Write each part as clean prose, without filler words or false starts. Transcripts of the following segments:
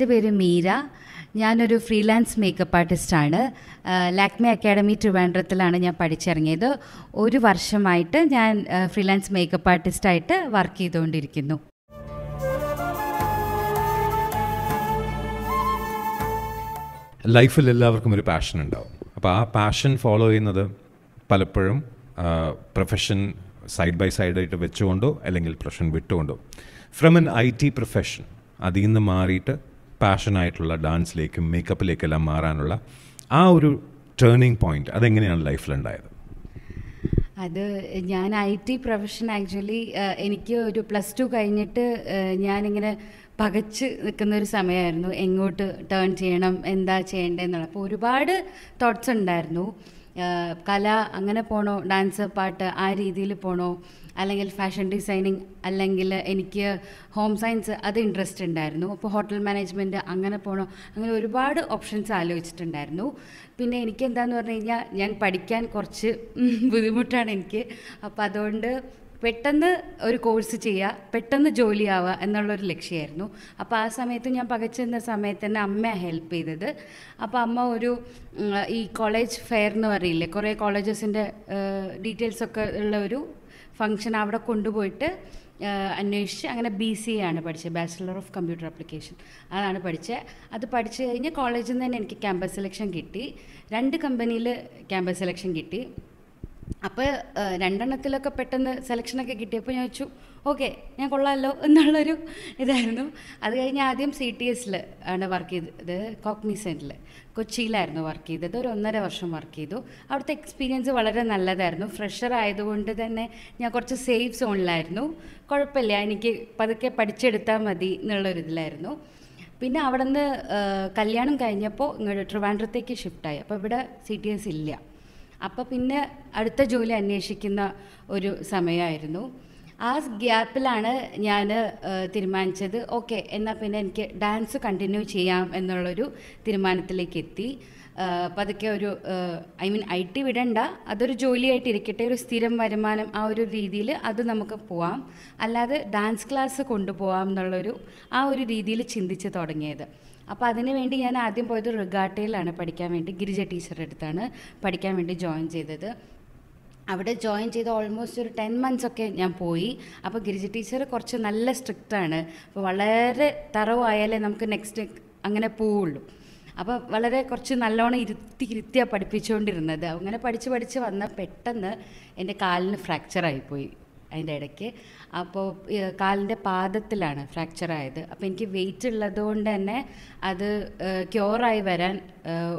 എൻ്റെ പേര് മീര. ഞാനൊരു ഫ്രീലാൻസ് മേക്കപ്പ് ആർട്ടിസ്റ്റാണ്. ലാക്മെ അക്കാഡമി ട്രിവാൻഡ്രത്തിലാണ് ഞാൻ പഠിച്ചിറങ്ങിയത്. 1 വർഷമായിട്ട് ഞാൻ ഫ്രീലാൻസ് മേക്കപ്പ് ആർട്ടിസ്റ്റായിട്ട് വർക്ക് ചെയ്തുകൊണ്ടിരിക്കുന്നു. ലൈഫിൽ എല്ലാവർക്കും ഒരു പാഷൻ ഉണ്ടാവും. അപ്പോൾ ആ പാഷൻ ഫോളോ ചെയ്യുന്നത് പലപ്പോഴും പ്രൊഫഷൻ സൈഡ് ബൈ സൈഡായിട്ട് വെച്ചുകൊണ്ടോ അല്ലെങ്കിൽ പ്രൊഫഷൻ വിട്ടുകൊണ്ടോ, ഫ്രം എൻ IT പ്രൊഫഷൻ അതിൽ നിന്ന് മാറിയിട്ട് പാഷനായിട്ടുള്ള ഡാൻസിലേക്കും മേക്കപ്പിലേക്കെല്ലാം മാറാനുള്ള ആ ഒരു ടേണിംഗ് പോയിന്റ് അതെങ്ങനെയാണ് ലൈഫിലുണ്ടായത്? അത് ഞാൻ IT പ്രൊഫഷൻ ആക്ച്വലി എനിക്ക് ഒരു +2 കഴിഞ്ഞിട്ട് ഞാനിങ്ങനെ പകച്ച് നിൽക്കുന്നൊരു സമയമായിരുന്നു. എങ്ങോട്ട് ടേൺ ചെയ്യണം, എന്താ ചെയ്യേണ്ടതെന്നുള്ള. അപ്പോൾ ഒരുപാട് തോട്ട്സ് ഉണ്ടായിരുന്നു. കല അങ്ങനെ പോകണോ, ഡാൻസ് പാട്ട് ആ രീതിയിൽ പോകണോ, അല്ലെങ്കിൽ ഫാഷൻ ഡിസൈനിങ്, അല്ലെങ്കിൽ എനിക്ക് ഹോം സയൻസ് അത് ഇൻട്രസ്റ്റ് ഉണ്ടായിരുന്നു. അപ്പോൾ ഹോട്ടൽ മാനേജ്മെൻറ്റ് അങ്ങനെ പോകണോ, അങ്ങനെ ഒരുപാട് ഓപ്ഷൻസ് ആലോചിച്ചിട്ടുണ്ടായിരുന്നു. പിന്നെ എനിക്ക് എന്താണെന്ന് പറഞ്ഞു കഴിഞ്ഞാൽ ഞാൻ പഠിക്കാൻ കുറച്ച് ബുദ്ധിമുട്ടാണ് എനിക്ക്. അപ്പോൾ അതുകൊണ്ട് പെട്ടെന്ന് ഒരു കോഴ്സ് ചെയ്യുക, പെട്ടെന്ന് ജോലിയാവുക എന്നുള്ളൊരു ലക്ഷ്യമായിരുന്നു. അപ്പോൾ ആ സമയത്ത് ഞാൻ പകച്ചുന്ന സമയത്ത് തന്നെ അമ്മയാണ് ഹെൽപ്പ് ചെയ്തത്. അപ്പോൾ അമ്മ ഒരു ഈ കോളേജ് ഫെയർ എന്ന് പറയില്ലേ, കുറേ കോളേജസിൻ്റെ ഡീറ്റെയിൽസൊക്കെ ഉള്ള ഒരു ഫങ്ഷൻ അവിടെ കൊണ്ടുപോയിട്ട് അന്വേഷിച്ച് അങ്ങനെ BCA ആണ് പഠിച്ചത്, ബാച്ചിലർ ഓഫ് കമ്പ്യൂട്ടർ ആപ്ലിക്കേഷൻ. അതാണ് പഠിച്ചത്. അത് പഠിച്ചു കഴിഞ്ഞ് കോളേജിൽ നിന്ന് തന്നെ എനിക്ക് ക്യാമ്പസ് സെലക്ഷൻ കിട്ടി. 2 കമ്പനിയിൽ ക്യാമ്പസ് സെലക്ഷൻ കിട്ടി. അപ്പോൾ 2 പെട്ടെന്ന് സെലക്ഷനൊക്കെ കിട്ടിയപ്പോൾ ഞാൻ വെച്ചു ഓക്കെ ഞാൻ കൊള്ളാമല്ലോ എന്നുള്ളൊരു ഇതായിരുന്നു. അത് കഴിഞ്ഞ് ആദ്യം CTSൽ ആണ് വർക്ക് ചെയ്തത്, കോഗ്നിസെൻറ്റിൽ കൊച്ചിയിലായിരുന്നു വർക്ക് ചെയ്തത്. ഒരു 1.5 വർഷം വർക്ക് ചെയ്തു. അവിടുത്തെ എക്സ്പീരിയൻസ് വളരെ നല്ലതായിരുന്നു. ഫ്രഷർ ആയതുകൊണ്ട് തന്നെ ഞാൻ കുറച്ച് സേഫ് സോണിലായിരുന്നു. കുഴപ്പമില്ല, എനിക്ക് പതുക്കെ പഠിച്ചെടുത്താൽ മതി എന്നുള്ളൊരിതിലായിരുന്നു. പിന്നെ അവിടെ നിന്ന് കല്യാണം കഴിഞ്ഞപ്പോൾ ഇങ്ങോട്ട് ട്രിവാൻഡ്രത്തേക്ക് ഷിഫ്റ്റായി. അപ്പോൾ ഇവിടെ CTS ഇല്ല. അപ്പോൾ പിന്നെ അടുത്ത ജോലി അന്വേഷിക്കുന്ന ഒരു സമയമായിരുന്നു. ആ ഗ്യാപ്പിലാണ് ഞാൻ തീരുമാനിച്ചത് ഓക്കെ എന്നാൽ പിന്നെ എനിക്ക് ഡാൻസ് കണ്ടിന്യൂ ചെയ്യാം എന്നുള്ളൊരു തീരുമാനത്തിലേക്ക് എത്തി. പതുക്കെ ഒരു IT വിടണ്ട, അതൊരു ജോലിയായിട്ട് ഇരിക്കട്ടെ, ഒരു സ്ഥിരം വരുമാനം ആ ഒരു രീതിയിൽ അത് നമുക്ക് പോവാം, അല്ലാതെ ഡാൻസ് ക്ലാസ് കൊണ്ടുപോകാം എന്നുള്ളൊരു ആ ഒരു രീതിയിൽ ചിന്തിച്ച് തുടങ്ങിയത്. അപ്പോൾ അതിന് വേണ്ടി ഞാൻ ആദ്യം പോയത് റിഗാട്ടയിലാണ് പഠിക്കാൻ വേണ്ടി. ഗിരിജ ടീച്ചറുടെ അടുത്താണ് പഠിക്കാൻ വേണ്ടി ജോയിൻ ചെയ്തത്. അവിടെ ജോയിൻ ചെയ്ത് ഓൾമോസ്റ്റ് ഒരു 10 months ഒക്കെ ഞാൻ പോയി. അപ്പോൾ ഗിരിജ ടീച്ചർ കുറച്ച് നല്ല സ്ട്രിക്റ്റാണ്. അപ്പോൾ വളരെ തറവായാലേ നമുക്ക് നെക്സ്റ്റ് അങ്ങനെ പോവുള്ളൂ. അപ്പോൾ വളരെ കുറച്ച് നല്ലോണം ഇരുത്തിയാണ് പഠിപ്പിച്ചുകൊണ്ടിരുന്നത്. അങ്ങനെ പഠിച്ച് വന്ന പെട്ടെന്ന് എൻ്റെ കാലിന് ഫ്രാക്ചറായിപ്പോയി അതിൻ്റെ ഇടയ്ക്ക്. അപ്പോൾ കാലിൻ്റെ പാദത്തിലാണ് ഫ്രാക്ചറായത്. അപ്പോൾ എനിക്ക് വെയിറ്റ് ഉള്ളതുകൊണ്ട് തന്നെ അത് ക്യൂറായി വരാൻ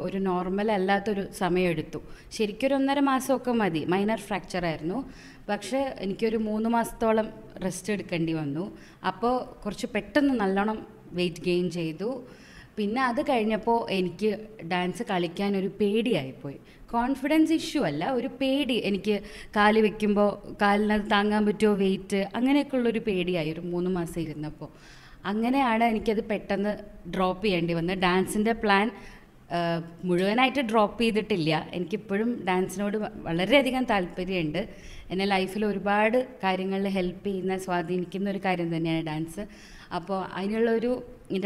ഒരു നോർമൽ അല്ലാത്തൊരു സമയമെടുത്തു. ശരിക്കും ഒരു 1.5 മാസമൊക്കെ മതി. മൈനർ ഫ്രാക്ചറായിരുന്നു. പക്ഷേ എനിക്കൊരു 3 മാസത്തോളം റെസ്റ്റ് എടുക്കേണ്ടി വന്നു. അപ്പോൾ കുറച്ച് പെട്ടെന്ന് നല്ലോണം വെയിറ്റ് ഗെയിൻ ചെയ്തു. പിന്നെ അത് കഴിഞ്ഞപ്പോൾ എനിക്ക് ഡാൻസ് കളിക്കാൻ ഒരു പേടിയായിപ്പോയി. കോൺഫിഡൻസ് ഇഷ്യൂ അല്ല, ഒരു പേടി. എനിക്ക് കാല് വെക്കുമ്പോൾ കാലിനത് താങ്ങാൻ പറ്റുമോ വെയിറ്റ്, അങ്ങനെയൊക്കെയുള്ളൊരു പേടിയായി ഒരു 3 മാസം ഇരുന്നപ്പോൾ. അങ്ങനെയാണ് എനിക്കത് പെട്ടെന്ന് ഡ്രോപ്പ് ചെയ്യേണ്ടി വന്നത്. ഡാൻസിൻ്റെ പ്ലാൻ മുഴുവനായിട്ട് ഡ്രോപ്പ് ചെയ്തിട്ടില്ല. എനിക്കിപ്പോഴും ഡാൻസിനോട് വളരെയധികം താല്പര്യമുണ്ട്. എന്നെ ലൈഫിൽ ഒരുപാട് കാര്യങ്ങളിൽ ഹെൽപ്പ് ചെയ്യുന്ന, സ്വാധീനിക്കുന്ന ഒരു കാര്യം തന്നെയാണ് ഡാൻസ്. അപ്പോൾ അതിനുള്ളൊരു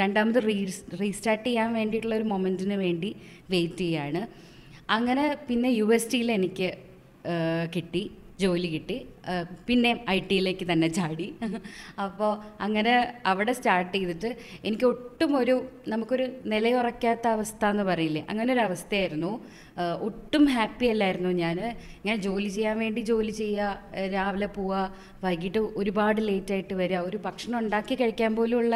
രണ്ടാമത് റീസ്റ്റാർട്ട് ചെയ്യാൻ വേണ്ടിയിട്ടുള്ളൊരു മൊമെൻറ്റിന് വേണ്ടി വെയിറ്റ് ചെയ്യാണ്. അങ്ങനെ പിന്നെ USTയിൽ എനിക്ക് കിട്ടി, ജോലി കിട്ടി. പിന്നെ IT തന്നെ ചാടി. അപ്പോൾ അങ്ങനെ അവിടെ സ്റ്റാർട്ട് ചെയ്തിട്ട് എനിക്ക് ഒട്ടും നമുക്കൊരു നിലയുറയ്ക്കാത്ത അവസ്ഥ എന്ന് പറയില്ലേ, അങ്ങനെ ഒരു അവസ്ഥയായിരുന്നു. ഒട്ടും ഹാപ്പി അല്ലായിരുന്നു ഞാൻ. ജോലി ചെയ്യാൻ വേണ്ടി ജോലി ചെയ്യുക, രാവിലെ പോവുക, വൈകിട്ട് ഒരുപാട് ലേറ്റായിട്ട് വരിക, ഒരു ഭക്ഷണം ഉണ്ടാക്കി കഴിക്കാൻ പോലും ഉള്ള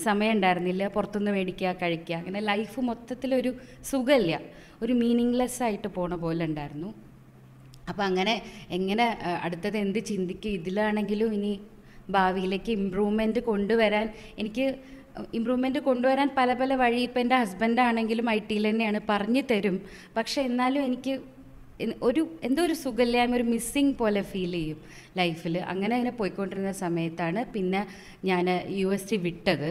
സമയം ഉണ്ടായിരുന്നില്ല. പുറത്തുനിന്ന് മേടിക്കുക, കഴിക്കുക, അങ്ങനെ ലൈഫ് മൊത്തത്തിലൊരു സുഖമില്ല, ഒരു മീനിങ്ലെസ് ആയിട്ട് പോണ പോലെ ഉണ്ടായിരുന്നു. അപ്പോൾ അങ്ങനെ എങ്ങനെ അടുത്തത് എന്ത് ചിന്തിക്കും, ഇതിലാണെങ്കിലും ഇനി ഭാവിയിലേക്ക് ഇമ്പ്രൂവ്മെൻറ്റ് കൊണ്ടുവരാൻ പല വഴി. ഇപ്പം എൻ്റെ ഹസ്ബൻഡാണെങ്കിലും IT തന്നെയാണ്, പറഞ്ഞു തരും. പക്ഷേ എന്നാലും എനിക്ക് എന്തോ ഒരു സുഖമില്ലായ്മ, ഒരു മിസ്സിങ് പോലെ ഫീൽ ചെയ്യും ലൈഫിൽ. അങ്ങനെ പോയിക്കൊണ്ടിരുന്ന സമയത്താണ് പിന്നെ ഞാൻ UST വിട്ടത്.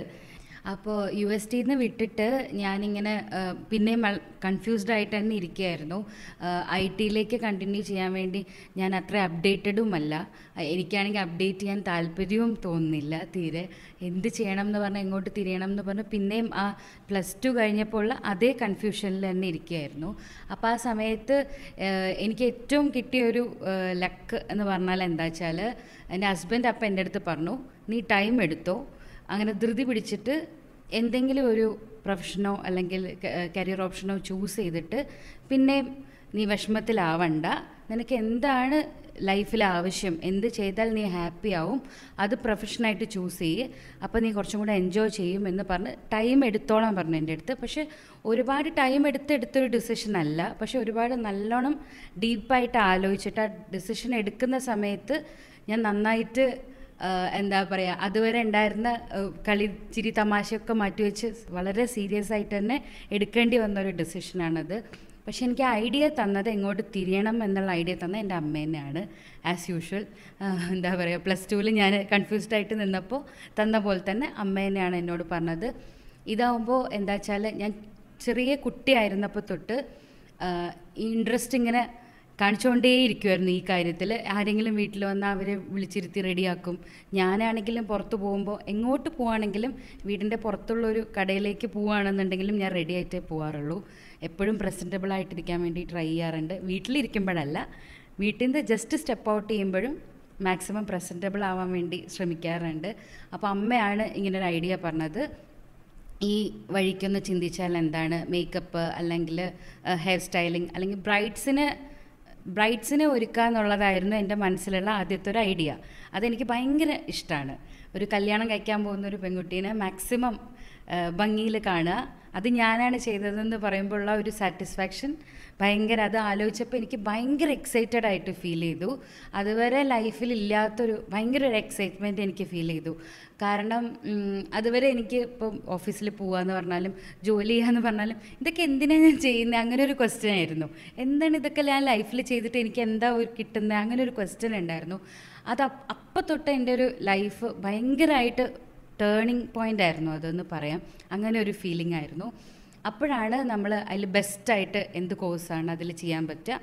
അപ്പോൾ UST വിട്ടിട്ട് ഞാനിങ്ങനെ പിന്നെയും കൺഫ്യൂസ്ഡ് ആയിട്ട് തന്നെ ഇരിക്കുകയായിരുന്നു. IT കണ്ടിന്യൂ ചെയ്യാൻ വേണ്ടി ഞാൻ അത്ര അപ്ഡേറ്റഡുമല്ല. എനിക്കാണെങ്കിൽ അപ്ഡേറ്റ് ചെയ്യാൻ താല്പര്യവും തോന്നുന്നില്ല തീരെ. എന്ത് ചെയ്യണം എന്ന് പറഞ്ഞാൽ എങ്ങോട്ട് തിരിയണം എന്ന് പറഞ്ഞ് പിന്നെയും ആ +2 കഴിഞ്ഞപ്പോൾ അതേ കൺഫ്യൂഷനിൽ തന്നെ ഇരിക്കുകയായിരുന്നു. അപ്പോൾ ആ സമയത്ത് എനിക്ക് ഏറ്റവും കിട്ടിയൊരു ലക്ക് എന്ന് പറഞ്ഞാൽ എന്താ വെച്ചാൽ, എൻ്റെ ഹസ്ബൻഡ് അപ്പം എൻ്റെ അടുത്ത് പറഞ്ഞു, നീ ടൈം എടുത്തോ, അങ്ങനെ ധൃതി പിടിച്ചിട്ട് എന്തെങ്കിലും ഒരു പ്രൊഫഷനോ അല്ലെങ്കിൽ കരിയർ ഓപ്ഷനോ ചൂസ് ചെയ്തിട്ട് പിന്നെ നീ വിഷമത്തിലാവണ്ട, നിനക്ക് എന്താണ് ലൈഫിൽ ആവശ്യം, എന്ത് ചെയ്താൽ നീ ഹാപ്പി ആവും, അത് പ്രൊഫഷനായിട്ട് ചൂസ് ചെയ്യ്, അപ്പോൾ നീ കുറച്ചും കൂടെ എൻജോയ് ചെയ്യും എന്ന് പറഞ്ഞ് ടൈം എടുത്തോളാൻ പറഞ്ഞു എൻ്റെ അടുത്ത്. പക്ഷേ ഒരുപാട് ടൈം എടുത്തൊരു ഡിസിഷൻ അല്ല, പക്ഷെ ഒരുപാട് നല്ലോണം ഡീപ്പായിട്ട് ആലോചിച്ചിട്ട് ആ ഡിസിഷൻ എടുക്കുന്ന സമയത്ത് ഞാൻ നന്നായിട്ട് എന്താ പറയുക, അതുവരെ ഉണ്ടായിരുന്ന കളി ചിരി തമാശയൊക്കെ മാറ്റിവെച്ച് വളരെ സീരിയസ് ആയിട്ട് തന്നെ എടുക്കേണ്ടി വന്നൊരു ഡിസിഷനാണത്. പക്ഷെ എനിക്ക് ഐഡിയ തന്നത് എങ്ങോട്ട് തിരിയണം എന്നുള്ള ഐഡിയ തന്നത് എൻ്റെ അമ്മ തന്നെയാണ്. ആസ് യൂഷ്വൽ എന്താ പറയുക, +2 ഞാൻ കൺഫ്യൂസ്ഡ് ആയിട്ട് നിന്നപ്പോൾ തന്ന പോലെ തന്നെ അമ്മ തന്നെയാണ് എന്നോട് പറഞ്ഞത്. ഇതാവുമ്പോൾ എന്താ വെച്ചാൽ, ഞാൻ ചെറിയ കുട്ടിയായിരുന്നപ്പോൾ തൊട്ട് ഈ ഇൻട്രസ്റ്റ് ഇങ്ങനെ കാണിച്ചുകൊണ്ടേയിരിക്കുമായിരുന്നു ഈ കാര്യത്തിൽ. ആരെങ്കിലും വീട്ടിൽ വന്നാൽ അവരെ വിളിച്ചിരുത്തി റെഡിയാക്കും. ഞാനാണെങ്കിലും പുറത്ത് പോകുമ്പോൾ എങ്ങോട്ട് പോവുകയാണെങ്കിലും വീടിൻ്റെ പുറത്തുള്ളൊരു കടയിലേക്ക് പോവുകയാണെന്നുണ്ടെങ്കിലും ഞാൻ റെഡി ആയിട്ടേ പോകാറുള്ളൂ. എപ്പോഴും പ്രസൻറ്റബിൾ ആയിട്ടിരിക്കാൻ വേണ്ടി ട്രൈ ചെയ്യാറുണ്ട്. വീട്ടിലിരിക്കുമ്പോഴല്ല, വീട്ടിൽ നിന്ന് ജസ്റ്റ് സ്റ്റെപ്പ് ഔട്ട് ചെയ്യുമ്പോഴും മാക്സിമം പ്രസൻറ്റബിൾ ആവാൻ വേണ്ടി ശ്രമിക്കാറുണ്ട്. അപ്പോൾ അമ്മയാണ് ഇങ്ങനൊരു ഐഡിയ പറഞ്ഞത്, ഈ വഴിക്കൊന്ന് ചിന്തിച്ചാൽ എന്താണ്, മേക്കപ്പ് അല്ലെങ്കിൽ ഹെയർ സ്റ്റൈലിംഗ് അല്ലെങ്കിൽ ബ്രൈഡ്സിനെ ഒരുക്കുക എന്നുള്ളതായിരുന്നു എൻ്റെ മനസ്സിലുള്ള ആദ്യത്തെ ഒരു ഐഡിയ. അതെനിക്ക് ഭയങ്കര ഇഷ്ടമാണ്. ഒരു കല്യാണം കഴിക്കാൻ പോകുന്ന ഒരു പെൺകുട്ടീനെ മാക്സിമം ഭംഗിയിൽ കാണുക, അത് ഞാനാണ് ചെയ്തതെന്ന് പറയുമ്പോഴുള്ള ഒരു സാറ്റിസ്ഫാക്ഷൻ ഭയങ്കര, അത് ആലോചിച്ചപ്പോൾ എനിക്ക് ഭയങ്കര എക്സൈറ്റഡ് ആയിട്ട് ഫീൽ ചെയ്തു. അതുവരെ ലൈഫിൽ ഇല്ലാത്തൊരു ഭയങ്കര ഒരു എക്സൈറ്റ്മെൻറ്റ് എനിക്ക് ഫീൽ ചെയ്തു. കാരണം അതുവരെ എനിക്ക് ഇപ്പം ഓഫീസിൽ പോകാമെന്ന് പറഞ്ഞാലും ജോലി ചെയ്യാന്ന് പറഞ്ഞാലും ഇതൊക്കെ എന്തിനാണ് ഞാൻ ചെയ്യുന്നത്, അങ്ങനെ ഒരു ക്വസ്റ്റ്യൻ ആയിരുന്നു. എന്താണ് ഇതൊക്കെ ഞാൻ ലൈഫിൽ ചെയ്തിട്ട് എനിക്ക് എന്താ കിട്ടുന്നത്, അങ്ങനെ ഒരു ക്വസ്റ്റ്യൻ ഉണ്ടായിരുന്നു. അത് അപ്പം തൊട്ട് എൻ്റെ ഒരു ലൈഫ് ഭയങ്കരമായിട്ട് ടേണിംഗ് പോയിൻ്റ് ആയിരുന്നു അതെന്ന് പറയാം. അങ്ങനെ ഒരു ഫീലിംഗ് ആയിരുന്നു. അപ്പോഴാണ് നമ്മൾ അതിൽ ബെസ്റ്റായിട്ട് എന്ത് കോഴ്സാണ് അതിൽ ചെയ്യാൻ പറ്റുക.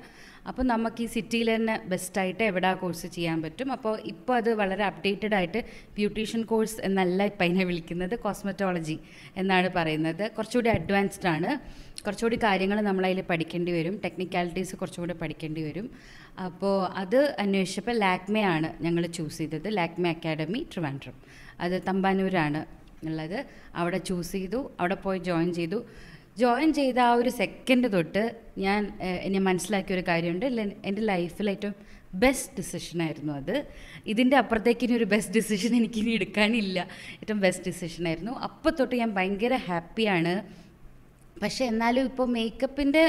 അപ്പോൾ നമുക്ക് ഈ സിറ്റിയിൽ തന്നെ ബെസ്റ്റായിട്ട് എവിടെ കോഴ്സ് ചെയ്യാൻ പറ്റും. അപ്പോൾ ഇപ്പോൾ അത് വളരെ അപ്ഡേറ്റഡ് ആയിട്ട് ബ്യൂട്ടീഷ്യൻ കോഴ്സ് എന്നല്ല ഇപ്പം അതിനെ വിളിക്കുന്നത്, കോസ്മെറ്റോളജി എന്നാണ് പറയുന്നത്. കുറച്ചുകൂടി അഡ്വാൻസ്ഡ് ആണ്, കുറച്ചുകൂടി കാര്യങ്ങൾ നമ്മളതിൽ പഠിക്കേണ്ടി വരും, ടെക്നിക്കാലിറ്റീസ് കുറച്ചുകൂടി പഠിക്കേണ്ടി വരും. അപ്പോൾ അത് അന്വേഷിച്ചപ്പോൾ ലാക്മേ ആണ് ഞങ്ങൾ ചൂസ് ചെയ്തത്. ലാക്മേ അക്കാഡമി ട്രിവാൻഡ്രം, അത് തമ്പാനൂരാണ് ഉള്ളത്. അവിടെ ചൂസ് ചെയ്തു, അവിടെ പോയി ജോയിൻ ചെയ്ത ആ ഒരു സെക്കൻഡ് തൊട്ട് എന്നെ മനസ്സിലാക്കിയൊരു കാര്യമുണ്ട്, എൻ്റെ ലൈഫിൽ ഏറ്റവും ബെസ്റ്റ് ഡിസിഷനായിരുന്നു അത്. ഇതിൻ്റെ അപ്പുറത്തേക്ക് ഇനി ഒരു ബെസ്റ്റ് ഡിസിഷൻ എനിക്കിനി എടുക്കാനില്ല, ഏറ്റവും ബെസ്റ്റ് ഡിസിഷനായിരുന്നു. അപ്പോൾ തൊട്ട് ഞാൻ ഭയങ്കര ഹാപ്പിയാണ്. പക്ഷേ എന്നാലും ഇപ്പോൾ മേക്കപ്പിൻ്റെ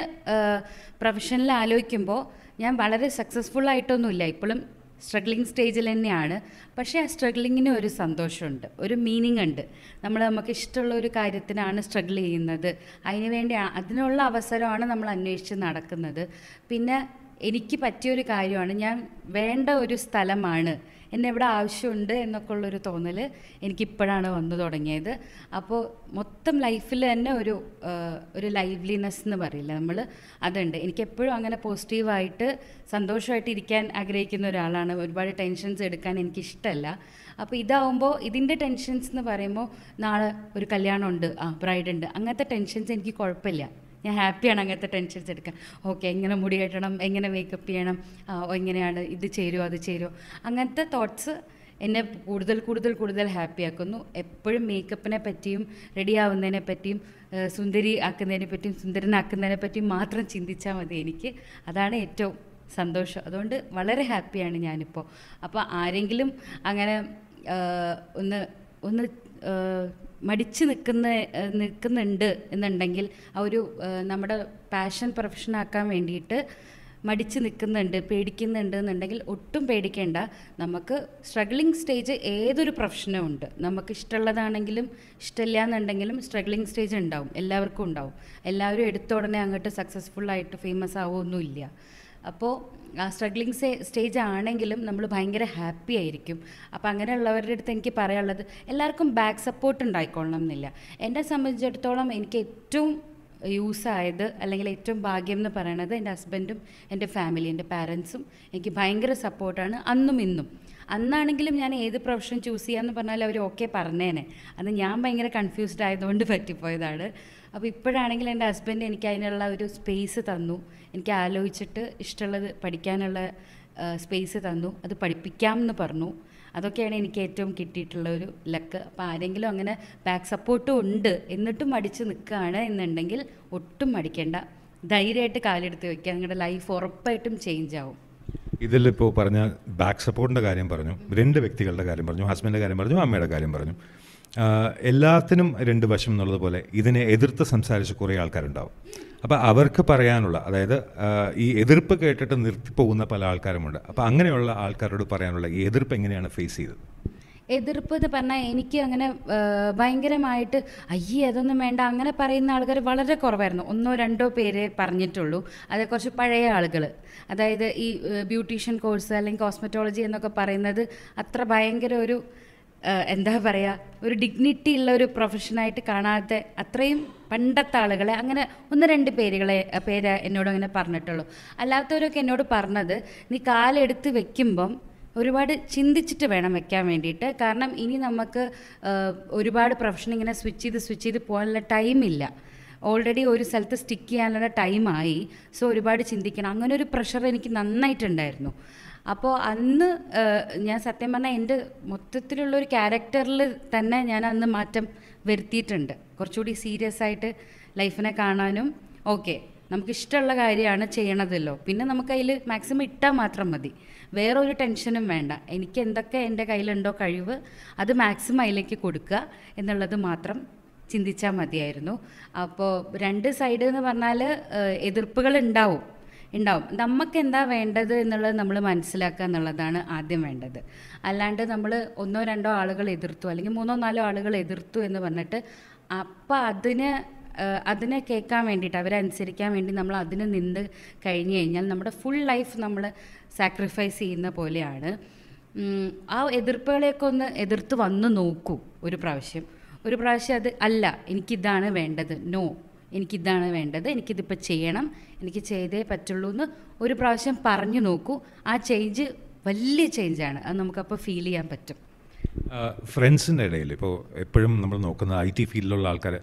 പ്രൊഫഷനിൽ ആലോചിക്കുമ്പോൾ ഞാൻ വളരെ സക്സസ്ഫുള്ളായിട്ടൊന്നുമില്ല, ഇപ്പോഴും സ്ട്രഗ്ലിംഗ് സ്റ്റേജിൽ തന്നെയാണ്. പക്ഷേ ആ സ്ട്രഗ്ലിങ്ങിന് ഒരു സന്തോഷമുണ്ട്, ഒരു മീനിങ് ഉണ്ട്. നമുക്ക് ഇഷ്ടമുള്ള ഒരു കാര്യത്തിനാണ് സ്ട്രഗിൾ ചെയ്യുന്നത്, അതിനുള്ള അവസരമാണ് നമ്മൾ അന്വേഷിച്ച് നടക്കുന്നത്. പിന്നെ എനിക്ക് പറ്റിയൊരു കാര്യമാണ്, ഞാൻ വേണ്ട ഒരു സ്ഥലമാണ്, എന്നെ ഇവിടെ ആവശ്യമുണ്ട് എന്നൊക്കെ ഉള്ളൊരു തോന്നൽ എനിക്കിപ്പോഴാണ് വന്നു തുടങ്ങിയത്. അപ്പോൾ മൊത്തം ലൈഫിൽ തന്നെ ഒരു ലൈവ്ലിനെസ് എന്ന് പറയില്ല നമ്മൾ, അതുണ്ട്. എനിക്കെപ്പോഴും അങ്ങനെ പോസിറ്റീവായിട്ട് സന്തോഷമായിട്ട് ഇരിക്കാൻ ആഗ്രഹിക്കുന്ന ഒരാളാണ്. ഒരുപാട് ടെൻഷൻസ് എടുക്കാൻ എനിക്കിഷ്ടമല്ല. അപ്പോൾ ഇതാവുമ്പോൾ ഇതിൻ്റെ ടെൻഷൻസ് എന്ന് പറയുമ്പോൾ നാളെ ഒരു കല്യാണം ഉണ്ട്, ബ്രൈഡ് ഉണ്ട്, അങ്ങനത്തെ ടെൻഷൻസ് എനിക്ക് കുഴപ്പമില്ല. ഞാൻ ഹാപ്പിയാണ് അങ്ങനത്തെ ടെൻഷൻസ് എടുക്കാൻ. ഓക്കെ, എങ്ങനെ മുടി കെട്ടണം, എങ്ങനെ മേക്കപ്പ് ചെയ്യണം, എങ്ങനെയാണ് ഇത് ചേരുമോ അത് ചേരുമോ, അങ്ങനത്തെ തോട്ട്സ് എന്നെ കൂടുതൽ ഹാപ്പി ആക്കുന്നു. എപ്പോഴും മേക്കപ്പിനെ പറ്റിയും റെഡി ആവുന്നതിനെ പറ്റിയും സുന്ദരി ആക്കുന്നതിനെ പറ്റിയും സുന്ദരനാക്കുന്നതിനെ പറ്റിയും മാത്രം ചിന്തിച്ചാൽ മതി എനിക്ക്. അതാണ് ഏറ്റവും സന്തോഷം. അതുകൊണ്ട് വളരെ ഹാപ്പിയാണ് ഞാനിപ്പോൾ. അപ്പോൾ ആരെങ്കിലും അങ്ങനെ ഒന്ന് മടിച്ച് നിൽക്കുന്നുണ്ട് എന്നുണ്ടെങ്കിൽ, ആ ഒരു നമ്മുടെ പാഷൻ പ്രൊഫഷനാക്കാൻ വേണ്ടിയിട്ട് മടിച്ച് നിൽക്കുന്നുണ്ട്, പേടിക്കുന്നുണ്ട് എന്നുണ്ടെങ്കിൽ ഒട്ടും പേടിക്കേണ്ട. നമുക്ക് സ്ട്രഗ്ലിംഗ് സ്റ്റേജ് ഏതൊരു പ്രൊഫഷനും ഉണ്ട്. നമുക്ക് ഇഷ്ടമുള്ളതാണെങ്കിലും ഇഷ്ടമില്ല എന്നുണ്ടെങ്കിലും സ്ട്രഗ്ലിംഗ് സ്റ്റേജ് ഉണ്ടാവും, എല്ലാവർക്കും ഉണ്ടാവും. എല്ലാവരും എടുത്ത ഉടനെ അങ്ങോട്ട് സക്സസ്ഫുള്ളായിട്ട് ഫേമസ് ആവുമൊന്നുമില്ല. അപ്പോൾ ആ സ്ട്രഗ്ലിംഗ് സ്റ്റേജ് ആണെങ്കിലും നമ്മൾ ഭയങ്കര ഹാപ്പി ആയിരിക്കും. അപ്പോൾ അങ്ങനെയുള്ളവരുടെ അടുത്ത് എനിക്ക് പറയാനുള്ളത്, എല്ലാവർക്കും ബാക്ക് സപ്പോർട്ട് ഉണ്ടായിക്കൊള്ളണം എന്നില്ല. എന്നെ സംബന്ധിച്ചിടത്തോളം എനിക്ക് ഏറ്റവും യൂസായത് അല്ലെങ്കിൽ ഏറ്റവും ഭാഗ്യം എന്ന് പറയണത് എൻ്റെ ഹസ്ബൻഡും എൻ്റെ ഫാമിലി, എൻ്റെ പാരൻസും എനിക്ക് ഭയങ്കര സപ്പോർട്ടാണ് അന്നും ഇന്നും. അന്നാണെങ്കിലും ഞാൻ ഏത് പ്രൊഫഷൻ ചൂസ് ചെയ്യാമെന്ന് പറഞ്ഞാൽ അവർ ഓക്കെ പറഞ്ഞേനെ. അത് ഞാൻ ഭയങ്കര കൺഫ്യൂസ്ഡ് ആയതുകൊണ്ട് പറ്റിപ്പോയതാണ്. അപ്പോൾ ഇപ്പോഴാണെങ്കിൽ എൻ്റെ ഹസ്ബൻഡ് എനിക്ക് അതിനുള്ള ഒരു സ്പേസ് തന്നു, എനിക്ക് ആലോചിച്ചിട്ട് ഇഷ്ടമുള്ളത് പഠിക്കാനുള്ള സ്പേസ് തന്നു, അത് പഠിപ്പിക്കാമെന്ന് പറഞ്ഞു. അതൊക്കെയാണ് എനിക്ക് ഏറ്റവും കിട്ടിയിട്ടുള്ള ഒരു ലക്ക്. അപ്പോൾ ആരെങ്കിലും അങ്ങനെ ബാക്ക് സപ്പോർട്ടും ഉണ്ട് എന്നിട്ടും മടിച്ച് നിൽക്കുകയാണ് എന്നുണ്ടെങ്കിൽ ഒട്ടും മടിക്കേണ്ട, ധൈര്യമായിട്ട് കാലെടുത്ത് വയ്ക്കുക. നിങ്ങളുടെ ലൈഫ് ഉറപ്പായിട്ടും ചേഞ്ച് ആവും. ഇതിലിപ്പോൾ പറഞ്ഞ ബാക്ക് സപ്പോർട്ടിൻ്റെ കാര്യം പറഞ്ഞു, 2 വ്യക്തികളുടെ കാര്യം പറഞ്ഞു, ഹസ്ബൻഡിൻ്റെ കാര്യം പറഞ്ഞു, അമ്മയുടെ കാര്യം പറഞ്ഞു. എല്ലാത്തിനും 2 വശം എന്നുള്ളതുപോലെ ഇതിനെ എതിർത്ത് സംസാരിച്ച് കുറേ ആൾക്കാരുണ്ടാവും. അപ്പോൾ അവർക്ക് പറയാനുള്ള, അതായത് ഈ എതിർപ്പ് കേട്ടിട്ട് നിർത്തിപ്പോകുന്ന പല ആൾക്കാരുമുണ്ട്. അപ്പോൾ അങ്ങനെയുള്ള ആൾക്കാരോട് പറയാനുള്ള ഈ എതിർപ്പ് എങ്ങനെയാണ് ഫേസ് ചെയ്തത്? എതിർപ്പ് എന്ന് പറഞ്ഞാൽ എനിക്ക് അങ്ങനെ ഭയങ്കരമായിട്ട് അയ്യേ അതൊന്നും വേണ്ട അങ്ങനെ പറയുന്ന ആൾക്കാർ വളരെ കുറവായിരുന്നു. 1-2 പേരെ പറഞ്ഞിട്ടുള്ളൂ. അത് കുറച്ച് പഴയ ആളുകൾ, അതായത് ഈ ബ്യൂട്ടീഷ്യൻ കോഴ്സ് അല്ലെങ്കിൽ കോസ്മെറ്റോളജി എന്നൊക്കെ പറയുന്നത് അത്ര ഭയങ്കര ഒരു എന്താ പറയുക, ഒരു ഡിഗ്നിറ്റി ഉള്ള ഒരു പ്രൊഫഷനായിട്ട് കാണാത്ത അത്രയും പണ്ടത്തെ ആളുകളെ അങ്ങനെ 1-2 പേര് എന്നോട് അങ്ങനെ പറഞ്ഞിട്ടുള്ളൂ. അല്ലാത്തവരൊക്കെ എന്നോട് പറഞ്ഞത്, നീ കാലെടുത്ത് വെക്കുമ്പം ഒരുപാട് ചിന്തിച്ചിട്ട് വേണം വെക്കാൻ വേണ്ടിയിട്ട്. കാരണം ഇനി നമുക്ക് ഒരുപാട് പ്രൊഫഷൻ ഇങ്ങനെ സ്വിച്ച് ചെയ്ത് പോകാനുള്ള ടൈമില്ല. ഓൾറെഡി ഒരു സ്ഥലത്ത് സ്റ്റിക്ക് ചെയ്യാനുള്ള ടൈമായി. സോ ഒരുപാട് ചിന്തിക്കണം. അങ്ങനെ ഒരു പ്രഷർ എനിക്ക് നന്നായിട്ടുണ്ടായിരുന്നു. അപ്പോൾ അന്ന് ഞാൻ സത്യം പറഞ്ഞാൽ എൻ്റെ മൊത്തത്തിലുള്ളൊരു ക്യാരക്ടറിൽ തന്നെ ഞാൻ അന്ന് മാറ്റം വരുത്തിയിട്ടുണ്ട്. കുറച്ചുകൂടി സീരിയസ് ആയിട്ട് ലൈഫിനെ കാണാനും, ഓക്കെ നമുക്കിഷ്ടമുള്ള കാര്യമാണ് ചെയ്യണതല്ലോ, പിന്നെ നമുക്ക് അതിൽ മാക്സിമം ഇട്ടാൽ മാത്രം മതി, വേറൊരു ടെൻഷനും വേണ്ട. എനിക്ക് എന്തൊക്കെ എൻ്റെ കയ്യിലുണ്ടോ കഴിവ് അത് മാക്സിമം അതിലേക്ക് കൊടുക്കുക എന്നുള്ളത് മാത്രം ചിന്തിച്ചാൽ മതിയായിരുന്നു. അപ്പോൾ 2 സൈഡ് എന്ന് പറഞ്ഞാൽ എതിർപ്പുകൾ ഉണ്ടാവും. നമുക്ക് എന്താ വേണ്ടത് എന്നുള്ളത് നമ്മൾ മനസ്സിലാക്കുക എന്നുള്ളതാണ് ആദ്യം വേണ്ടത്. അല്ലാണ്ട് നമ്മൾ 1-2 ആളുകൾ എതിർത്തു അല്ലെങ്കിൽ 3-4 ആളുകൾ എതിർത്തു എന്ന് പറഞ്ഞിട്ട് അപ്പം അതിനെ കേൾക്കാൻ വേണ്ടിയിട്ട്, അവരെ അനുസരിക്കാൻ വേണ്ടി നമ്മൾ അതിന് നിന്ന് കഴിഞ്ഞ് കഴിഞ്ഞാൽ നമ്മുടെ ഫുൾ ലൈഫ് നമ്മൾ സാക്രിഫൈസ് ചെയ്യുന്ന പോലെയാണ്. ആ എതിർപ്പുകളെയൊക്കെ ഒന്ന് എതിർത്ത് വന്ന് നോക്കൂ ഒരു പ്രാവശ്യം. അത് അല്ല എനിക്കിതാണ് വേണ്ടത്, നോ എനിക്കിതാണ് വേണ്ടത്, എനിക്കിതിപ്പോൾ ചെയ്യണം, എനിക്ക് ചെയ്തേ പറ്റുള്ളൂ എന്ന് ഒരു പ്രാവശ്യം പറഞ്ഞു നോക്കൂ. ആ ചേഞ്ച് വലിയ ചേഞ്ചാണ്. അത് നമുക്കപ്പോൾ ഫീൽ ചെയ്യാൻ പറ്റും. ഫ്രണ്ട്സിൻ്റെ ഇടയിൽ ഇപ്പോൾ എപ്പോഴും നമ്മൾ നോക്കുന്ന IT ഫീൽഡിലുള്ള ആൾക്കാർ,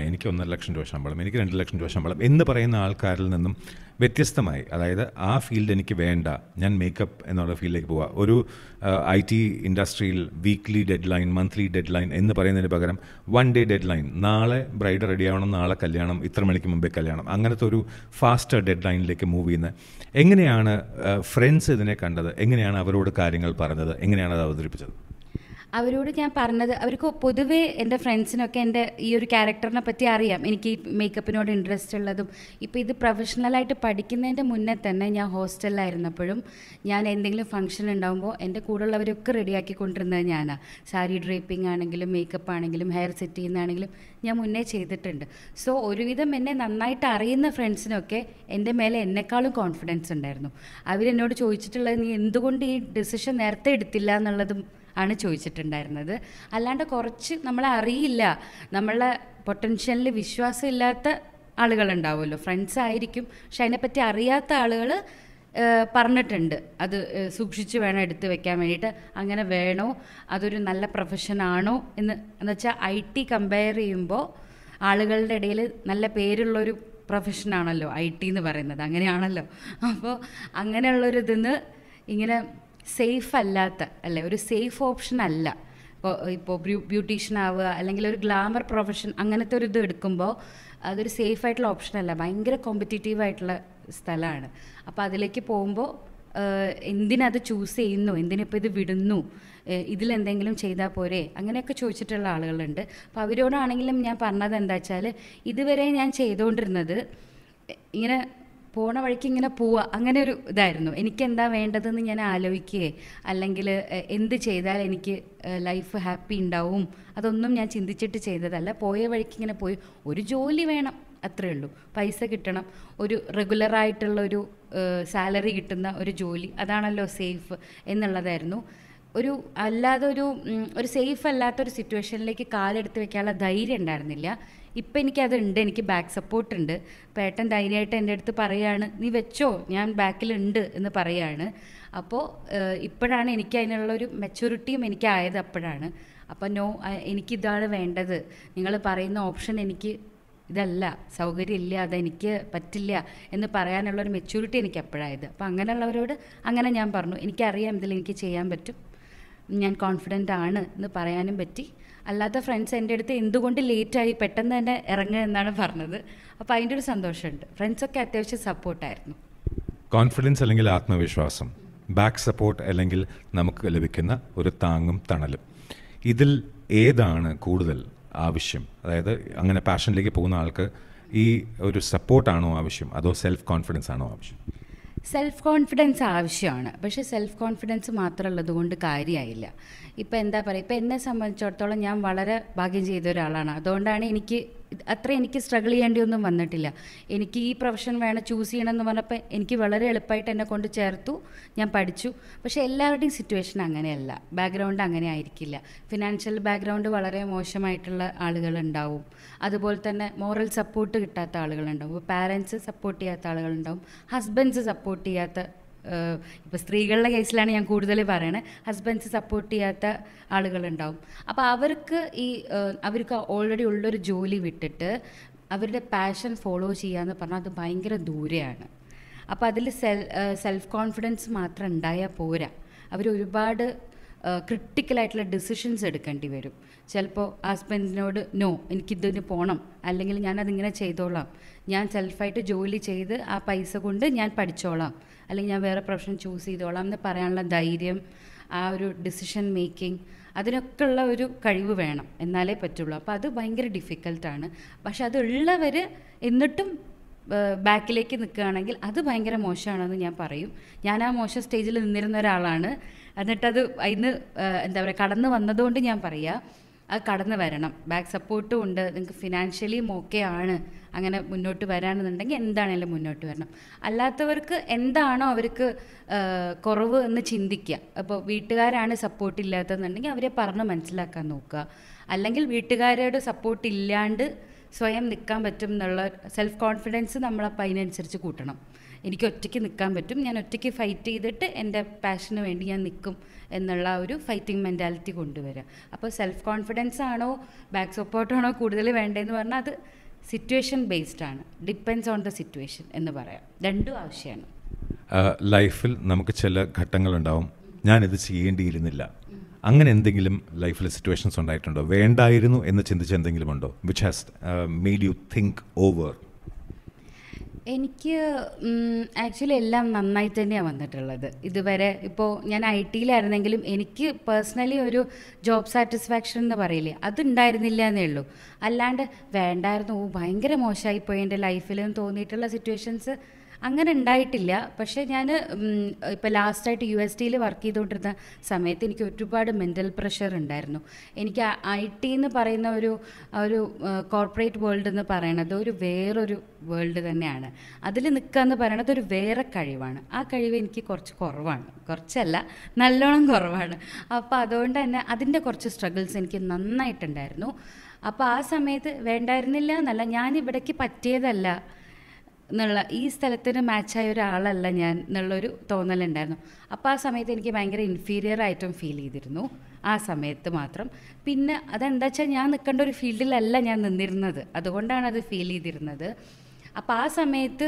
എനിക്ക് 1.5 ലക്ഷം രൂപ ശമ്പളം, എനിക്ക് 2 ലക്ഷം രൂപ ശമ്പളം എന്ന് പറയുന്ന ആൾക്കാരിൽ നിന്നും വ്യത്യസ്തമായി, അതായത് ആ ഫീൽഡ് എനിക്ക് വേണ്ട, ഞാൻ മേക്കപ്പ് എന്നുള്ള ഫീൽഡിലേക്ക് പോവുക. ഒരു IT ഇൻഡസ്ട്രിയിൽ weekly dead line, monthly dead line എന്ന് പറയുന്നതിന് പകരം 1 ഡേ ഡെഡ് ലൈൻ, നാളെ ബ്രൈഡ് റെഡി ആവണം, നാളെ കല്യാണം, ഇത്ര മണിക്ക് മുമ്പേ കല്യാണം, അങ്ങനത്തെ ഒരു ഫാസ്റ്റർ ഡെഡ് ലൈനിലേക്ക് മൂവ് ചെയ്യുന്നത്. എങ്ങനെയാണ് ഫ്രണ്ട്സ് ഇതിനെ കണ്ടത്? എങ്ങനെയാണ് അവരോട് കാര്യങ്ങൾ പറഞ്ഞത്? എങ്ങനെയാണ് അത് അവതരിപ്പിച്ചത്? അവരോട് ഞാൻ പറഞ്ഞത്, അവർക്ക് പൊതുവേ എൻ്റെ ഫ്രണ്ട്സിനൊക്കെ എൻ്റെ ഈ ഒരു ക്യാരക്ടറിനെ പറ്റി അറിയാം. എനിക്ക് ഈ മേക്കപ്പിനോട് ഇൻട്രസ്റ്റ് ഉള്ളതും. ഇപ്പോൾ ഇത് പ്രൊഫഷണലായിട്ട് പഠിക്കുന്നതിൻ്റെ മുന്നേ തന്നെ ഞാൻ ഹോസ്റ്റലിലായിരുന്നപ്പോഴും ഞാൻ എന്തെങ്കിലും ഫംഗ്ഷൻ ഉണ്ടാകുമ്പോൾ എൻ്റെ കൂടെയുള്ളവരൊക്കെ റെഡിയാക്കിക്കൊണ്ടിരുന്നത് ഞാനാണ്. സാരി ഡ്രേപ്പിംഗ് ആണെങ്കിലും മേക്കപ്പ് ആണെങ്കിലും ഹെയർ സെറ്റ് ചെയ്യുന്നതാണെങ്കിലും ഞാൻ മുന്നേ ചെയ്തിട്ടുണ്ട്. സോ ഒരുവിധം എന്നെ നന്നായിട്ട് അറിയുന്ന ഫ്രണ്ട്സിനൊക്കെ എൻ്റെ മേലെ എന്നെക്കാളും കോൺഫിഡൻസ് ഉണ്ടായിരുന്നു. അവരെന്നോട് ചോദിച്ചിട്ടുള്ളത്, നീ എന്തുകൊണ്ട് ഈ ഡിസിഷൻ നേരത്തെ എടുത്തില്ല എന്നുള്ളതും ആണ് ചോദിച്ചിട്ടുണ്ടായിരുന്നത്. അല്ലാണ്ട് കുറച്ച് നമ്മളെ അറിയില്ല, നമ്മളെ പൊട്ടൻഷ്യലിൽ വിശ്വാസമില്ലാത്ത ആളുകളുണ്ടാവുമല്ലോ, ഫ്രണ്ട്സ് ആയിരിക്കും, പക്ഷെ അതിനെപ്പറ്റി അറിയാത്ത ആളുകൾ പറഞ്ഞിട്ടുണ്ട് അത് സൂക്ഷിച്ച് വേണം എടുത്ത് വെക്കാൻ വേണ്ടിയിട്ട്. അങ്ങനെ വേണോ, അതൊരു നല്ല പ്രൊഫഷനാണോ എന്നുവെച്ചാൽ IT കമ്പയർ ചെയ്യുമ്പോൾ ആളുകളുടെ ഇടയിൽ നല്ല പേരുള്ളൊരു പ്രൊഫഷനാണല്ലോ IT എന്ന് പറയുന്നത്, അങ്ങനെയാണല്ലോ. അപ്പോൾ അങ്ങനെയുള്ളൊരിതിന്ന് ഇങ്ങനെ സേഫ് അല്ലാത്ത, അല്ലേ, ഒരു സേഫ് ഓപ്ഷൻ അല്ല. ഇപ്പോൾ ബ്യൂട്ടീഷ്യൻ ആവുക അല്ലെങ്കിൽ ഒരു ഗ്ലാമർ പ്രൊഫഷൻ അങ്ങനത്തെ ഒരു ഇത് എടുക്കുമ്പോൾ അതൊരു സേഫായിട്ടുള്ള ഓപ്ഷനല്ല, ഭയങ്കര കോമ്പറ്റീറ്റീവായിട്ടുള്ള സ്ഥലമാണ്. അപ്പോൾ അതിലേക്ക് പോകുമ്പോൾ എന്തിനത് ചൂസ് ചെയ്യുന്നു, എന്തിനിപ്പോൾ ഇത് വിടുന്നു, ഇതിലെന്തെങ്കിലും ചെയ്താൽ പോരെ, അങ്ങനെയൊക്കെ ചോദിച്ചിട്ടുള്ള ആളുകളുണ്ട്. അപ്പോൾ അവരോടാണെങ്കിലും ഞാൻ പറഞ്ഞത് എന്താ വെച്ചാൽ, ഇതുവരെ ഞാൻ ചെയ്തുകൊണ്ടിരുന്നത് ഇങ്ങനെ പോണ വഴിക്ക് ഇങ്ങനെ പോവുക, അങ്ങനെ ഒരു ഇതായിരുന്നു. എനിക്കെന്താ വേണ്ടതെന്ന് ഞാൻ ആലോചിക്കുകയെ അല്ലെങ്കിൽ എന്ത് ചെയ്താൽ എനിക്ക് ലൈഫ് ഹാപ്പി ഉണ്ടാവും, അതൊന്നും ഞാൻ ചിന്തിച്ചിട്ട് ചെയ്തതല്ല. പോയ വഴിക്ക് ഇങ്ങനെ പോയി ഒരു ജോലി വേണം, അത്രയേ ഉള്ളൂ. പൈസ കിട്ടണം, ഒരു റെഗുലറായിട്ടുള്ളൊരു സാലറി കിട്ടുന്ന ഒരു ജോലി, അതാണല്ലോ സേഫ് എന്നുള്ളതായിരുന്നു. അല്ലാതെ ഒരു സേഫ് അല്ലാത്തൊരു സിറ്റുവേഷനിലേക്ക് കാലെടുത്ത് വെക്കാനുള്ള ധൈര്യം ഉണ്ടായിരുന്നില്ല. ഇപ്പം എനിക്കതുണ്ട്, എനിക്ക് ബാക്ക് സപ്പോർട്ട് ഉണ്ട്. ഏട്ടൻ ധൈര്യമായിട്ട് എൻ്റെ അടുത്ത് പറയാണ്, നീ വെച്ചോ, ഞാൻ ബാക്കിലുണ്ട് എന്ന് പറയാണ്. അപ്പോൾ ഇപ്പോഴാണ് എനിക്ക് അതിനുള്ളൊരു മെച്യൂരിറ്റിയും എനിക്കായത് അപ്പോഴാണ്. അപ്പോൾ എനിക്കിതാണ് വേണ്ടത്, നിങ്ങൾ പറയുന്ന ഓപ്ഷൻ എനിക്ക് ഇതല്ല, സൗകര്യമില്ല, അതെനിക്ക് പറ്റില്ല എന്ന് പറയാനുള്ളൊരു മെച്യൂരിറ്റി എനിക്ക് അപ്പോഴായത്. അപ്പോൾ അങ്ങനെയുള്ളവരോട് അങ്ങനെ ഞാൻ പറഞ്ഞു, എനിക്കറിയാം ഇതിൽ എനിക്ക് ചെയ്യാൻ പറ്റും, ഞാൻ കോൺഫിഡൻ്റ് ആണ് എന്ന് പറയാനും പറ്റി. അല്ലാത്ത ഫ്രണ്ട്സ് എൻ്റെ അടുത്ത് എന്തുകൊണ്ട് ലേറ്റായി, പെട്ടെന്ന് തന്നെ ഇറങ്ങുക എന്നാണ് പറഞ്ഞത്. അപ്പോൾ അതിൻ്റെ ഒരു സന്തോഷമുണ്ട്. ഫ്രണ്ട്സൊക്കെ അത്യാവശ്യം സപ്പോർട്ടായിരുന്നു. കോൺഫിഡൻസ് അല്ലെങ്കിൽ ആത്മവിശ്വാസം, ബാക്ക് സപ്പോർട്ട് അല്ലെങ്കിൽ നമുക്ക് ലഭിക്കുന്ന ഒരു താങ്ങും തണലും, ഇതിൽ ഏതാണ് കൂടുതൽ ആവശ്യം? അതായത് അങ്ങനെ പാഷനിലേക്ക് പോകുന്ന ആൾക്ക് ഈ ഒരു സപ്പോർട്ടാണോ ആവശ്യം, അതോ സെൽഫ് കോൺഫിഡൻസ് ആണോ ആവശ്യം? സെൽഫ് കോൺഫിഡൻസ് ആവശ്യമാണ്, പക്ഷേ സെൽഫ് കോൺഫിഡൻസ് മാത്രമുള്ളത് കൊണ്ട് കാര്യമായില്ല. ഇപ്പോൾ എന്താ പറയുക, ഇപ്പോൾ എന്നെ സംബന്ധിച്ചിടത്തോളം ഞാൻ വളരെ ഭാഗ്യം ചെയ്ത ഒരാളാണ്. അതുകൊണ്ടാണ് എനിക്ക് സ്ട്രഗിൾ ചെയ്യേണ്ടിയൊന്നും വന്നിട്ടില്ല. എനിക്ക് ഈ പ്രൊഫഷൻ വേണം, ചൂസ് ചെയ്യണമെന്ന് പറഞ്ഞപ്പോൾ എനിക്ക് വളരെ എളുപ്പമായിട്ട് എന്നെ കൊണ്ട് ചേർത്തു, ഞാൻ പഠിച്ചു. പക്ഷേ എല്ലാവരുടെയും സിറ്റുവേഷൻ അങ്ങനെയല്ല, ബാക്ക്ഗ്രൗണ്ട് അങ്ങനെ ആയിരിക്കില്ല. ഫിനാൻഷ്യൽ ബാക്ക്ഗ്രൗണ്ട് വളരെ മോശമായിട്ടുള്ള ആളുകളുണ്ടാവും, അതുപോലെ തന്നെ മോറൽ സപ്പോർട്ട് കിട്ടാത്ത ആളുകളുണ്ടാവും, ഇപ്പോൾ പാരൻസ് സപ്പോർട്ട് ചെയ്യാത്ത ആളുകളുണ്ടാവും, ഹസ്ബൻഡ്സ് സപ്പോർട്ട് ചെയ്യാത്ത, ഇപ്പോൾ സ്ത്രീകളുടെ കേസിലാണ് ഞാൻ കൂടുതൽ പറയണത്, ഹസ്ബൻഡ്സ് സപ്പോർട്ട് ചെയ്യാത്ത ആളുകളുണ്ടാവും. അപ്പോൾ അവർക്ക് ഓൾറെഡി ഉള്ളൊരു ജോലി വിട്ടിട്ട് അവരുടെ പാഷൻ ഫോളോ ചെയ്യാന്ന് പറഞ്ഞാൽ അത് ഭയങ്കര ദൂരെയാണ്. അപ്പോൾ അതിൽ സെൽഫ് കോൺഫിഡൻസ് മാത്രം ഉണ്ടായാൽ പോരാ, ഒരുപാട് ക്രിട്ടിക്കലായിട്ടുള്ള ഡിസിഷൻസ് എടുക്കേണ്ടി വരും. ചിലപ്പോൾ ഹസ്ബൻഡിനോട് നോ, എനിക്കിതിന് പോകണം, അല്ലെങ്കിൽ ഞാനതിങ്ങനെ ചെയ്തോളാം, ഞാൻ സെൽഫായിട്ട് ജോലി ചെയ്ത് ആ പൈസ കൊണ്ട് ഞാൻ പഠിച്ചോളാം, അല്ലെങ്കിൽ ഞാൻ വേറെ പ്രൊഫഷൻ ചൂസ് ചെയ്തോളാം എന്ന് പറയാനുള്ള ധൈര്യം, ആ ഒരു ഡിസിഷൻ മേക്കിംഗ്, അതിനൊക്കെ ഉള്ള ഒരു കഴിവ് വേണം, എന്നാലേ പറ്റുള്ളൂ. അപ്പോൾ അത് ഭയങ്കര ഡിഫിക്കൽട്ടാണ്. പക്ഷെ അതുള്ളവർ എന്നിട്ടും ബാക്കിലേക്ക് നിൽക്കുകയാണെങ്കിൽ അത് ഭയങ്കര മോശമാണെന്ന് ഞാൻ പറയും. ഞാൻ ആ മോശം സ്റ്റേജിൽ നിന്നിരുന്ന ഒരാളാണ്. എന്നിട്ടത് ഇന്ന് എന്താ പറയുക, കടന്നു വന്നതുകൊണ്ട് ഞാൻ പറയുക, അത് കടന്നു വരണം. ബാക്ക് സപ്പോർട്ടും ഉണ്ട്, നിങ്ങൾക്ക് ഫിനാൻഷ്യലിയും ഓക്കെ ആണ്, അങ്ങനെ മുന്നോട്ട് വരാനെന്നുണ്ടെങ്കിൽ എന്താണേലും മുന്നോട്ട് വരണം. അല്ലാത്തവർക്ക് എന്താണോ അവർക്ക് കുറവ് എന്ന് ചിന്തിക്കുക. അപ്പോൾ വീട്ടുകാരാണ് സപ്പോർട്ട് ഇല്ലാത്തതെന്നുണ്ടെങ്കിൽ അവരെ പറഞ്ഞ് മനസ്സിലാക്കാൻ നോക്കുക. അല്ലെങ്കിൽ വീട്ടുകാരുടെ സപ്പോർട്ട് ഇല്ലാണ്ട് സ്വയം നിൽക്കാൻ പറ്റും എന്നുള്ള സെൽഫ് കോൺഫിഡൻസ് നമ്മളപ്പോൾ അതിനനുസരിച്ച് കൂട്ടണം. എനിക്ക് ഒറ്റയ്ക്ക് നിൽക്കാൻ പറ്റും, ഞാൻ ഒറ്റയ്ക്ക് ഫൈറ്റ് ചെയ്തിട്ട് എൻ്റെ പാഷന് വേണ്ടി ഞാൻ നിൽക്കും എന്നുള്ള ഒരു ഫൈറ്റിംഗ് മെൻറ്റാലിറ്റി കൊണ്ടുവരിക. അപ്പോൾ സെൽഫ് കോൺഫിഡൻസ് ആണോ ബാക്ക് സപ്പോർട്ടാണോ കൂടുതൽ വേണ്ടതെന്ന് പറഞ്ഞാൽ അത് സിറ്റുവേഷൻ ബേസ്ഡ് ആണ്, ഡിപ്പെൻഡ്സ് ഓൺ ദ സിറ്റുവേഷൻ എന്ന് പറയാം. രണ്ടും ആവശ്യമാണ്. ലൈഫിൽ നമുക്ക് ചില ഘട്ടങ്ങളുണ്ടാവും, ഞാനിത് ചെയ്യേണ്ടിയിരുന്നില്ല, അങ്ങനെ എന്തെങ്കിലും ലൈഫിൽ സിറ്റുവേഷൻസ് ഉണ്ടായിട്ടുണ്ടോ? വേണ്ടായിരുന്നു എന്ന് ചിന്തിച്ച എന്തെങ്കിലും ഉണ്ടോ, which has made you think over? എനിക്ക് ആക്ച്വലി എല്ലാം നന്നായിട്ട് തന്നെയാണ് വന്നിട്ടുള്ളത് ഇതുവരെ. ഇപ്പോൾ ഞാൻ IT-യിലായിരുന്നെങ്കിലും എനിക്ക് പേഴ്സണലി ഒരു ജോബ് സാറ്റിസ്ഫാക്ഷൻ എന്ന് പറയില്ലേ, അതുണ്ടായിരുന്നില്ല എന്നേ ഉള്ളൂ. അല്ലാണ്ട് വേണ്ടായിരുന്നു, ഭയങ്കര മോശമായിപ്പോയി എൻ്റെ ലൈഫിൽ എന്ന് തോന്നിയിട്ടുള്ള സിറ്റുവേഷൻസ് അങ്ങനെ ഉണ്ടായിട്ടില്ല. പക്ഷേ ഞാൻ ഇപ്പോൾ ലാസ്റ്റായിട്ട് USD-യിൽ വർക്ക് ചെയ്തുകൊണ്ടിരുന്ന സമയത്ത് എനിക്ക് ഒരുപാട് മെൻ്റൽ പ്രഷർ ഉണ്ടായിരുന്നു. എനിക്ക് IT എന്ന് പറയുന്ന ഒരു കോർപ്പറേറ്റ് വേൾഡ് എന്ന് പറയണത് വേറൊരു വേൾഡ് തന്നെയാണ്. അതിൽ നിൽക്കുക എന്ന് പറയണത് ഒരു വേറെ കഴിവാണ്. ആ കഴിവ് എനിക്ക് കുറച്ച് കുറവാണ്, കുറച്ചല്ല നല്ലോണം കുറവാണ്. അപ്പോൾ അതുകൊണ്ട് തന്നെ അതിൻ്റെ കുറച്ച് സ്ട്രഗിൾസ് എനിക്ക് നന്നായിട്ടുണ്ടായിരുന്നു. അപ്പോൾ ആ സമയത്ത് വേണ്ടായിരുന്നില്ല എന്നല്ല, ഞാനിവിടേക്ക് പറ്റിയതല്ല എന്നുള്ള, ഈ സ്ഥലത്തിന് മാച്ചായ ഒരാളല്ല ഞാൻ എന്നുള്ളൊരു തോന്നലുണ്ടായിരുന്നു. അപ്പോൾ ആ സമയത്ത് എനിക്ക് ഭയങ്കര ഇൻഫീരിയർ ആയിട്ടും ഫീൽ ചെയ്തിരുന്നു ആ സമയത്ത് മാത്രം. പിന്നെ അതെന്താ വെച്ചാൽ ഞാൻ നിൽക്കേണ്ട ഒരു ഫീൽഡിലല്ല ഞാൻ നിന്നിരുന്നത്, അതുകൊണ്ടാണ് അത് ഫീൽ ചെയ്തിരുന്നത്. അപ്പോൾ ആ സമയത്ത്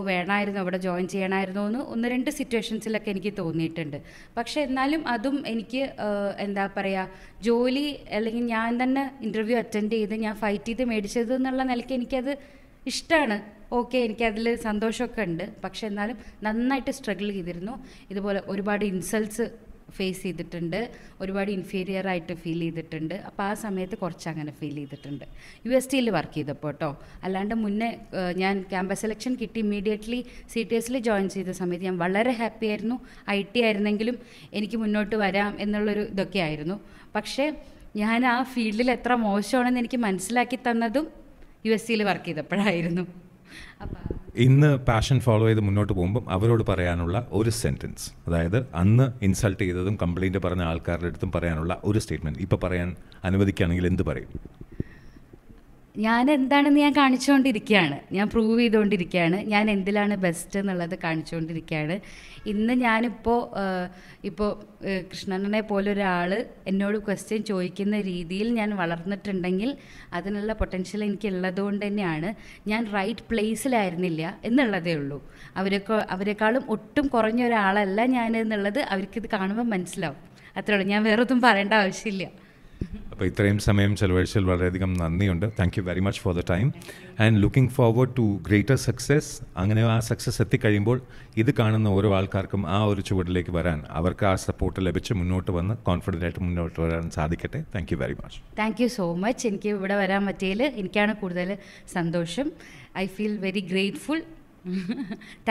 വേണമായിരുന്നു, അവിടെ ജോയിൻ ചെയ്യണമായിരുന്നു എന്ന് 1-2 സിറ്റുവേഷൻസിലൊക്കെ എനിക്ക് തോന്നിയിട്ടുണ്ട്. പക്ഷേ എന്നാലും അതും എനിക്ക് എന്താ പറയുക, ജോലി അല്ലെങ്കിൽ ഞാൻ തന്നെ ഇൻ്റർവ്യൂ അറ്റൻഡ് ചെയ്ത് ഞാൻ ഫൈറ്റ് ചെയ്ത് മേടിച്ചത് എന്നുള്ള നിലയ്ക്ക് എനിക്കത് ഇഷ്ടമാണ്. ഓക്കെ, എനിക്കതിൽ സന്തോഷമൊക്കെ ഉണ്ട്. പക്ഷെ എന്നാലും നന്നായിട്ട് സ്ട്രഗിൾ ചെയ്തിരുന്നു. ഇതുപോലെ ഒരുപാട് ഇൻസൾട്ട്സ് ഫേസ് ചെയ്തിട്ടുണ്ട്, ഒരുപാട് ഇൻഫീരിയർ ആയിട്ട് ഫീൽ ചെയ്തിട്ടുണ്ട്. അപ്പോൾ ആ സമയത്ത് കുറച്ച് അങ്ങനെ ഫീൽ ചെയ്തിട്ടുണ്ട് USD-യിൽ വർക്ക് ചെയ്തപ്പോൾ കേട്ടോ. അല്ലാണ്ട് മുന്നേ ഞാൻ ക്യാമ്പസ് സെലക്ഷൻ കിട്ടി ഇമ്മീഡിയറ്റ്ലി CTS-ൽ ജോയിൻ ചെയ്ത സമയത്ത് ഞാൻ വളരെ ഹാപ്പി ആയിരുന്നു. IT ആയിരുന്നെങ്കിലും എനിക്ക് മുന്നോട്ട് വരാം എന്നുള്ളൊരു ഇതൊക്കെ ആയിരുന്നു. പക്ഷേ ഞാൻ ആ ഫീൽഡിൽ എത്ര മോശമാണെന്ന് എനിക്ക് മനസ്സിലാക്കി തന്നതും USCയിൽ വർക്ക് ചെയ്തപ്പോഴായിരുന്നു. അപ്പം ഇന്ന് പാഷൻ ഫോളോ ചെയ്ത് മുന്നോട്ട് പോകുമ്പം അവരോട് പറയാനുള്ള ഒരു സെൻറ്റൻസ്, അതായത് അന്ന് ഇൻസൾട്ട് ചെയ്തതും കംപ്ലൈൻറ്റ് പറഞ്ഞ ആൾക്കാരുടെ അടുത്തും പറയാനുള്ള ഒരു സ്റ്റേറ്റ്മെൻറ്റ് ഇപ്പോൾ പറയാൻ അനുവദിക്കുകയാണെങ്കിൽ എന്ത് പറയും? ഞാൻ എന്താണെന്ന് ഞാൻ കാണിച്ചുകൊണ്ടിരിക്കുകയാണ്, ഞാൻ പ്രൂവ് ചെയ്തുകൊണ്ടിരിക്കുകയാണ്, ഞാൻ എന്തിലാണ് ബെസ്റ്റ് എന്നുള്ളത് കാണിച്ചുകൊണ്ടിരിക്കുകയാണ്. ഇന്ന് ഞാനിപ്പോൾ കൃഷ്ണനെ പോലൊരാൾ എന്നോട് ക്വസ്റ്റ്യൻ ചോദിക്കുന്ന രീതിയിൽ ഞാൻ വളർന്നിട്ടുണ്ടെങ്കിൽ അതിനുള്ള പൊട്ടൻഷ്യൽ എനിക്കുള്ളത് കൊണ്ട് തന്നെയാണ്. ഞാൻ റൈറ്റ് പ്ലേസിലായിരുന്നില്ല എന്നുള്ളതേ ഉള്ളൂ. അവരെക്കാളും ഒട്ടും കുറഞ്ഞ ഒരാളല്ല ഞാൻ എന്നുള്ളത് അവർക്കിത് കാണുമ്പോൾ മനസ്സിലാവും. അത്രേ ഉള്ളൂ, ഞാൻ വേറെ ഒന്നും പറയേണ്ട ആവശ്യമില്ല. അപ്പോൾ ഇത്രയും സമയം ചെലവഴിച്ചതിൽ വളരെയധികം നന്ദിയുണ്ട്. Thank you very much for the time and looking forward to greater success. അങ്ങനെ ആ സക്സസ് എത്തിക്കഴിയുമ്പോൾ ഇത് കാണുന്ന ഓരോ ആൾക്കാർക്കും ആ ഒരു ചുവടിലേക്ക് വരാൻ, അവർക്ക് ആ സപ്പോർട്ട് ലഭിച്ച് മുന്നോട്ട് വന്ന് കോൺഫിഡൻ്റ് ആയിട്ട് മുന്നോട്ട് വരാൻ സാധിക്കട്ടെ. Thank you very much. Thank you so much. എനിക്ക് ഇവിടെ വരാൻ പറ്റിയതിൽ എനിക്കാണ് കൂടുതൽ സന്തോഷം. I feel very grateful.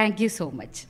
Thank you so much.